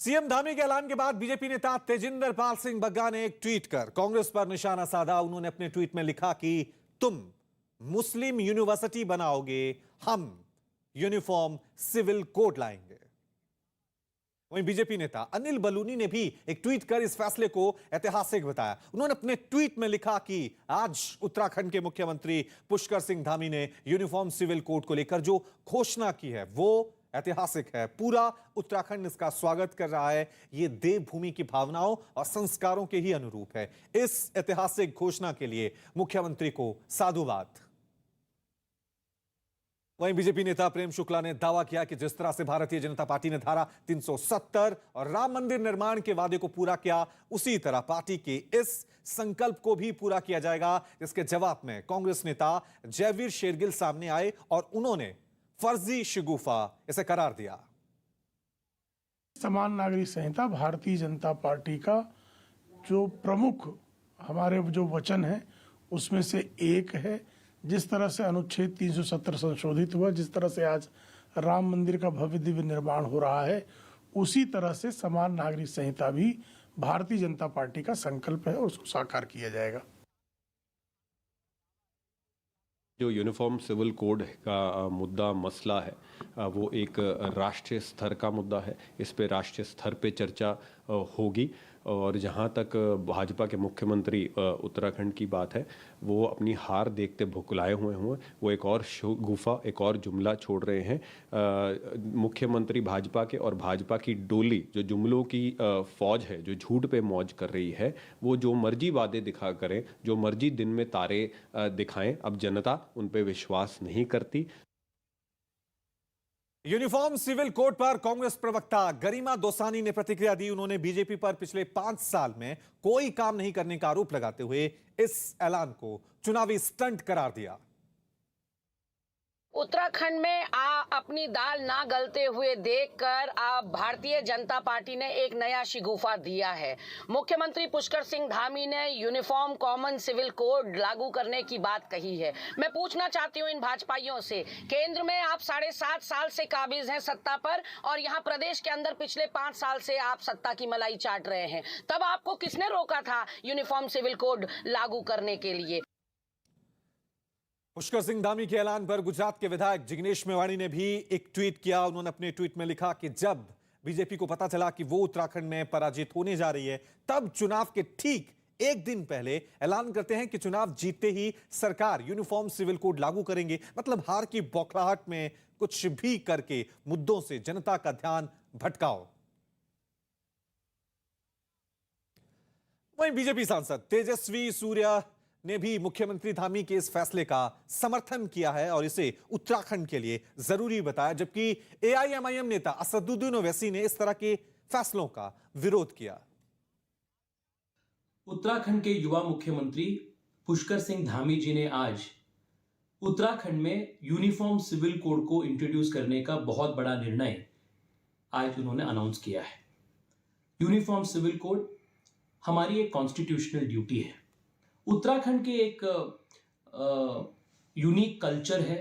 CM Dhami के ऐलान के बाद बीजेपी नेता तेजिंदर पाल सिंह बग्गा ने एक ट्वीट कर कांग्रेस पर निशाना साधा। उन्होंने अपने ट्वीट में लिखा कि तुम मुस्लिम यूनिवर्सिटी बनाओगे, हम यूनिफॉर्म सिविल कोड लाएंगे। वहीं बीजेपी नेता अनिल बलूनी ने भी एक ट्वीट कर इस फैसले को ऐतिहासिक बताया। उन्होंने अपने ट्वीट में लिखा कि आज उत्तराखंड के मुख्यमंत्री पुष्कर सिंह धामी ने यूनिफॉर्म सिविल कोड को लेकर जो घोषणा की है वो ऐतिहासिक है। पूरा उत्तराखंड इसका स्वागत कर रहा है। यह देवभूमि की भावनाओं और संस्कारों के ही अनुरूप है। इस ऐतिहासिक घोषणा के लिए मुख्यमंत्री को साधुवाद। वहीं बीजेपी नेता प्रेम शुक्ला ने दावा किया कि जिस तरह से भारतीय जनता पार्टी ने धारा 370 और राम मंदिर निर्माण के वादे को पूरा किया, उसी तरह पार्टी के इस संकल्प को भी पूरा किया जाएगा। जिसके जवाब में कांग्रेस नेता जयवीर शेरगिल सामने आए और उन्होंने फर्जी शगुफा इसे करार दिया। समान नागरिक संहिता भारतीय जनता पार्टी का जो प्रमुख हमारे जो वचन है उसमें से एक है। जिस तरह से अनुच्छेद 370 संशोधित हुआ, जिस तरह से आज राम मंदिर का भव्य दिव्य निर्माण हो रहा है, उसी तरह से समान नागरिक संहिता भी भारतीय जनता पार्टी का संकल्प है और उसको साकार किया जाएगा। जो यूनिफॉर्म सिविल कोड का मुद्दा मसला है वो एक राष्ट्रीय स्तर का मुद्दा है। इस पे राष्ट्रीय स्तर पे चर्चा होगी और जहाँ तक भाजपा के मुख्यमंत्री उत्तराखंड की बात है, वो अपनी हार देखते भुखलाए हुए वो एक और गुफा, एक और जुमला छोड़ रहे हैं। मुख्यमंत्री भाजपा के और भाजपा की डोली जो जुमलों की फौज है, जो झूठ पे मौज कर रही है, वो जो मर्जी वादे दिखा करें, जो मर्जी दिन में तारे दिखाएं, अब जनता उन पे विश्वास नहीं करती। यूनिफॉर्म सिविल कोड पर कांग्रेस प्रवक्ता गरिमा दोसानी ने प्रतिक्रिया दी। उन्होंने बीजेपी पर पिछले 5 साल में कोई काम नहीं करने का आरोप लगाते हुए इस ऐलान को चुनावी स्टंट करार दिया। उत्तराखंड में अपनी दाल ना गलते हुए देखकर भारतीय जनता पार्टी ने एक नया शिगुफा दिया है। मुख्यमंत्री पुष्कर सिंह धामी ने यूनिफॉर्म कॉमन सिविल कोड लागू करने की बात कही है। मैं पूछना चाहती हूं इन भाजपाइयों से, केंद्र में आप 7.5 साल से काबिज हैं सत्ता पर और यहां प्रदेश के अंदर पिछले 5 साल से आप सत्ता की मलाई चाट रहे हैं, तब आपको किसने रोका था यूनिफॉर्म सिविल कोड लागू करने के लिए? पुष्कर सिंह धामी के ऐलान पर गुजरात के विधायक जिग्नेश मेवाणी ने भी एक ट्वीट किया। उन्होंने अपने ट्वीट में लिखा कि जब बीजेपी को पता चला कि वो उत्तराखंड में पराजित होने जा रही है, तब चुनाव के ठीक एक दिन पहले ऐलान करते हैं कि चुनाव जीतते ही सरकार यूनिफॉर्म सिविल कोड लागू करेंगे। मतलब हार की बौखलाहट में कुछ भी करके मुद्दों से जनता का ध्यान भटकाओ। वहीं बीजेपी सांसद तेजस्वी सूर्या ने भी मुख्यमंत्री धामी के इस फैसले का समर्थन किया है और इसे उत्तराखंड के लिए जरूरी बताया, जबकि एआईएमआईएम नेता असदुद्दीन ओवैसी ने इस तरह के फैसलों का विरोध किया। उत्तराखंड के युवा मुख्यमंत्री पुष्कर सिंह धामी जी ने आज उत्तराखंड में यूनिफॉर्म सिविल कोड को इंट्रोड्यूस करने का बहुत बड़ा निर्णय आज उन्होंने अनाउंस किया है। यूनिफॉर्म सिविल कोड हमारी एक कॉन्स्टिट्यूशनल ड्यूटी है। उत्तराखंड के एक यूनिक कल्चर है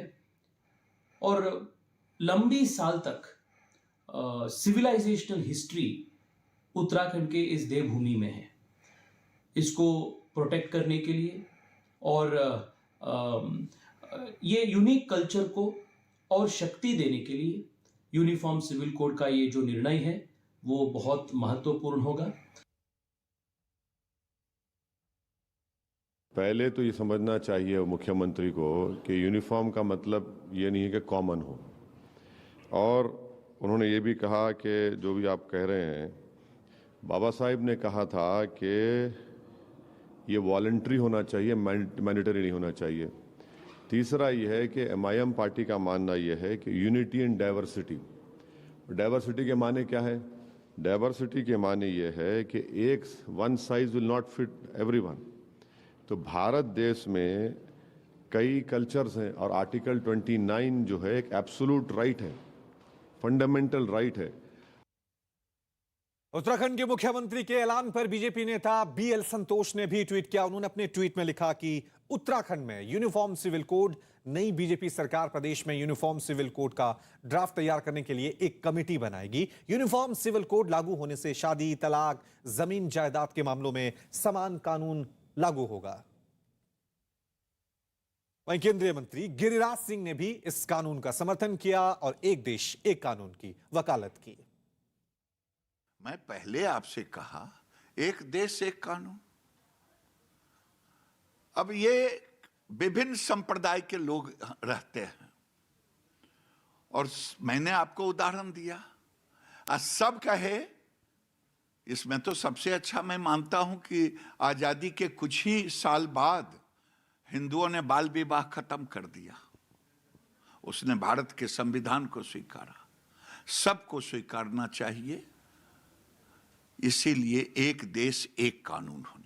और लंबी साल तक सिविलाइजेशनल हिस्ट्री उत्तराखंड के इस देवभूमि में है। इसको प्रोटेक्ट करने के लिए और ये यूनिक कल्चर को और शक्ति देने के लिए यूनिफॉर्म सिविल कोड का ये जो निर्णय है वो बहुत महत्वपूर्ण होगा। पहले तो ये समझना चाहिए मुख्यमंत्री को कि यूनिफॉर्म का मतलब ये नहीं है कि कॉमन हो, और उन्होंने ये भी कहा कि जो भी आप कह रहे हैं, बाबा साहिब ने कहा था कि ये वॉलंटरी होना चाहिए, मैंडेटरी नहीं होना चाहिए। तीसरा ये है कि एमआईएम पार्टी का मानना ये है कि यूनिटी एंड डाइवर्सिटी। डाइवर्सिटी के माने क्या है? डाइवर्सिटी के माने ये है कि एक one size will not fit everyone. तो भारत देश में कई कल्चर्स हैं और आर्टिकल 29 जो है एक एब्सोल्यूट राइट है, फंडामेंटल राइट है। उत्तराखंड के मुख्यमंत्री के ऐलान पर बीजेपी नेता बीएल संतोष ने भी ट्वीट किया। उन्होंने अपने ट्वीट में लिखा कि उत्तराखंड में यूनिफॉर्म सिविल कोड, नई बीजेपी सरकार प्रदेश में यूनिफॉर्म सिविल कोड का ड्राफ्ट तैयार करने के लिए एक कमेटी बनाएगी। यूनिफॉर्म सिविल कोड लागू होने से शादी, तलाक, जमीन जायदाद के मामलों में समान कानून लागू होगा। वहीं केंद्रीय मंत्री गिरिराज सिंह ने भी इस कानून का समर्थन किया और एक देश एक कानून की वकालत की। मैं पहले आपसे कहा, एक देश एक कानून। अब ये विभिन्न संप्रदाय के लोग रहते हैं और मैंने आपको उदाहरण दिया। सब कहे, इसमें तो सबसे अच्छा मैं मानता हूं कि आजादी के कुछ ही साल बाद हिंदुओं ने बाल विवाह खत्म कर दिया। उसने भारत के संविधान को स्वीकारा। सबको स्वीकारना चाहिए। इसीलिए एक देश एक कानून होना